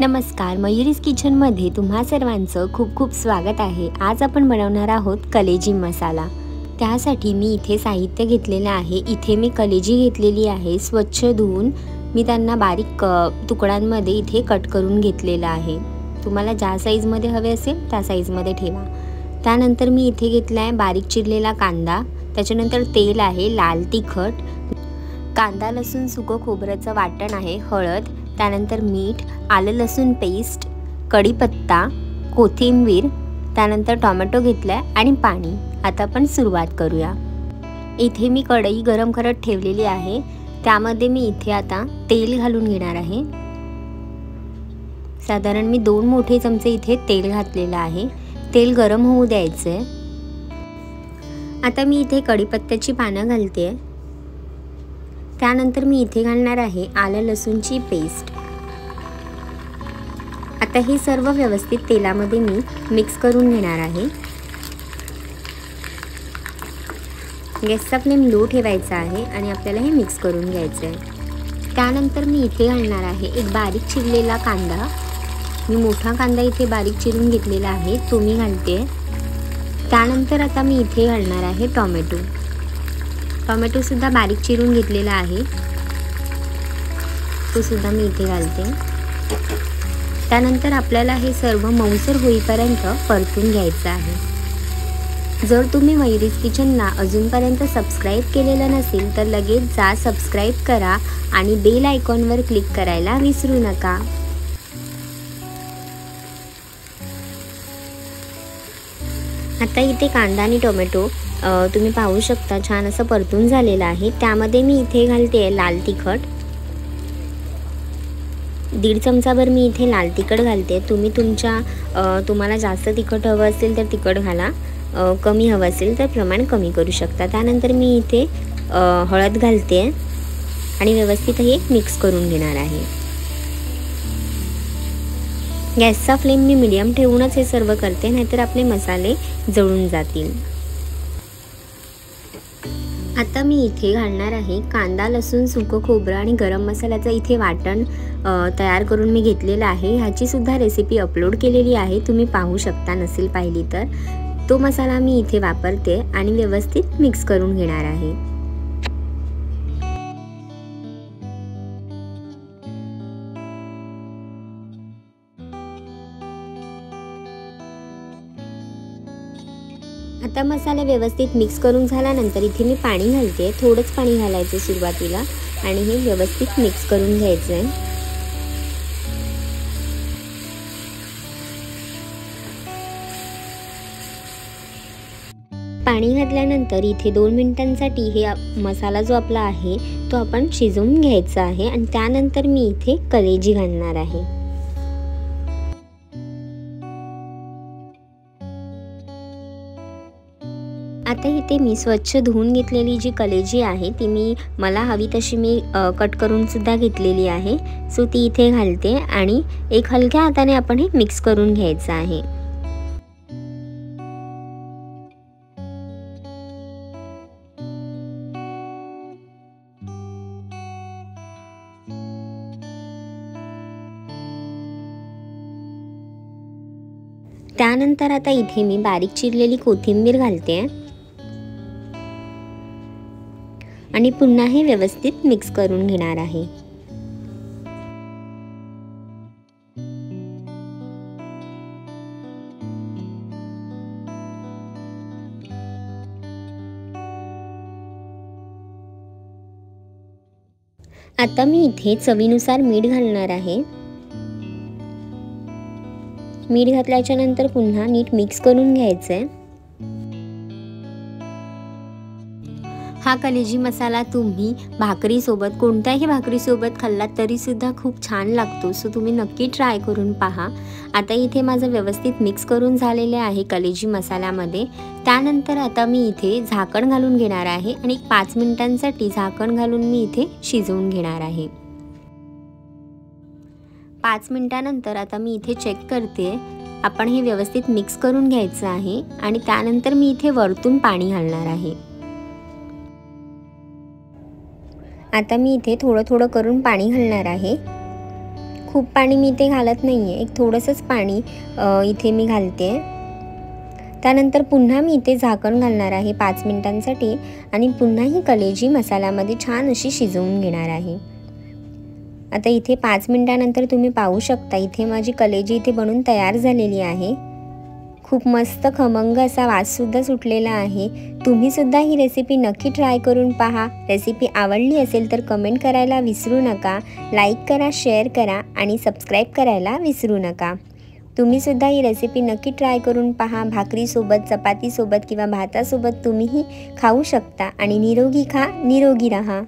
नमस्कार, मयुरीज किचनमध्ये तुम्हा सर्वांचं खूप खूप स्वागत आहे। आज आपण बनवणार आहोत कलेजी मसाला। त्यासाठी मी इथे साहित्य घेतलेले आहे। इथे मी कलेजी घेतलेली आहे, स्वच्छ धुवून मी त्यांना बारीक तुकड्यांमध्ये इथे कट करून घेतलेला आहे। तुम्हाला ज्या साईजमध्ये हवे असेल त्या साईजमध्ये ठेवा। त्यानंतर मी इथे घेतला आहे बारीक चिरलेला कांदा, त्याच्यानंतर तेल आहे, लाल तिखट, कांदा लसूण सुकं खोबऱ्याचं वाटण आहे, हळद, त्यानंतर मीठ, आलं लसूण पेस्ट, कढीपत्ता, कोथिंबीर, त्यानंतर टोमॅटो घेतलाय आणि पाणी। आता आपण सुरुवात करूया। इथे मी कढई गरम करत ठेवलेली आहे, त्यामध्ये मी इथे आता तेल घालून घेणार आहे। साधारण मी 2 मोठे चमचे इथे तेल घातलेले आहे। तेल गरम होऊ द्यायचे। आता मी इथे कढीपत्त्याची पानं घालते। त्यानंतर मी इथे घालणार आहे आलं लसूणची पेस्ट। आता हे सर्व व्यवस्थित तेलामध्ये मी मिक्स करून घेणार आहे। गॅसचा फ्लेम लो ठेवायचा आहे आणि आपल्याला हे मिक्स करून घ्यायचं आहे। त्यानंतर मी इथे घालणार आहे एक बारीक चिरलेला कांदा। मी मोठा कांदा इथे बारीक चिरून घेतलेला आहे, तो मी घालते। त्यानंतर आता मी इथे घालणार आहे टोमॅटो सुद्धा बारीक चिरून घेतलेला आहे, तो सुद्धा मी इथे घालते। त्यानंतर आपल्याला हे सर्व मऊसर होईपर्यंत परतून घ्यायचं आहे। जर तुम्ही मयुरीज किचनला अजूनपर्यंत सबस्क्राइब केलेलं नसेल तर लगेच जा, सबस्क्राइब करा आणि बेल आयकॉनवर क्लिक करायला विसरू नका। आता इथे कांदा आणि टोमॅटो तुम्ही पाहू शकता छान असं परतून झालेलं आहे। त्यामध्ये मी इथे घालते लाल तिखट, 1.5 चमचाभर मी इथे लाल तिखट घालते। तुम्ही तुम्हाला जास्त तिखट हवं असेल तर तिखट घाला, कमी हवं असेल तर प्रमाण कमी करू शकता। त्यानंतर मी इथे हळद घालते आणि व्यवस्थित हे मिक्स करून घेणार आहे। गॅसचा फ्लेम मी मीडियम ठेवूनच हे सर्व करते, नाहीतर आपले मसाले जळून जातील। आता मी इथे घालणार आहे कांदा लसूण सुकं खोबरं आणि गरम मसाल्याचं इथे वाटण तयार करून मी घेतलेलं आहे। ह्याची सुद्धा रेसिपी अपलोड केलेली आहे, तुम्ही पाहू शकता, नसेल पाहिली तर। तो मसाला मी इथे वापरते आणि व्यवस्थित मिक्स करून घेणार आहे। आता मसाला व्यवस्थित मिक्स करून झाल्यानंतर इथे मी पाणी घालते, थोडंच पाणी घालायचं सुरुवातीला आणि हे व्यवस्थित मिक्स करून घ्यायचं आहे। पाणी घातल्यानंतर इथे 2 मिनिटांसाठी हे मसाला जो आपला आहे तो आपण शिजवून घ्यायचा आहे आणि त्यानंतर मी इथे कलेजी घालणार आहे। आता इथे मी स्वच्छ धुवून घेतलेली जी कलेजी आहे ती मला हवी तशी मी कट करून सुद्धा घेतलेली आहे। सो ती इथे घालते आणि एक हलक्या हाताने आपण हे मिक्स करून घ्यायचं आहे। त्यानंतर आता इथे मी बारीक चिरलेली कोथिंबीर घालते आणि पुन्हा हे व्यवस्थित मिक्स करून घेणार आहे। आता मी इथे चवीनुसार मीठ घालणार आहे। मीठ घातल्याच्या नंतर पुन्हा नीट मिक्स करून घ्यायचंय। हा कलेजी मसाला तुम्ही भाकरीसोबत, कोणत्याही भाकरीसोबत खाल्लात तरी सुद्धा खूप छान लागतो। सो तुम्ही नक्की ट्राय करून पहा। आता इथे माझं व्यवस्थित मिक्स करून झालेले आहे कलेजी मसाल्यामध्ये। त्यानंतर आता मी इथे झाकण घालून घेणार आहे आणि 5 मिनिटांसाठी झाकण घालून मी इथे शिजवून घेणार आहे। 5 मिनिटानंतर आता मी इथे चेक करते, आपण हे व्यवस्थित मिक्स करून घ्यायचं आहे आणि त्यानंतर मी इथे वरतून पाणी घालणार आहे। आता मी इथे थोडं थोडं करून पाणी घालणार आहे। खूप पाणी मी इथे घालत नाही आहे, एक थोडंसंच पाणी इथे मी घालते. त्यानंतर पुन्हा मी इथे झाकण घालणार आहे 5 मिनिटांसाठी आणि पुन्हा ही कलेजी मसाल्यामध्ये छान अशी शिजवून घेणार आहे. आता इथे 5 मिनिटानंतर तुम्ही पाहू शकता इथे माझी कलेजी इथे बनून तयार झालेली आहे. खूप मस्त खमंग असा वाससुद्धा सुटलेला आहे. तुम्हीसुद्धा ही रेसिपी नक्की ट्राय करून पहा. रेसिपी आवडली असेल तर कमेंट करायला विसरू नका. लाईक करा, शेअर करा आणि सबस्क्राईब करायला विसरू नका. तुम्हीसुद्धा ही रेसिपी नक्की ट्राय करून पहा. भाकरीसोबत, चपातीसोबत किंवा भातासोबत तुम्हीही खाऊ शकता आणि निरोगी खा, निरोगी रहा.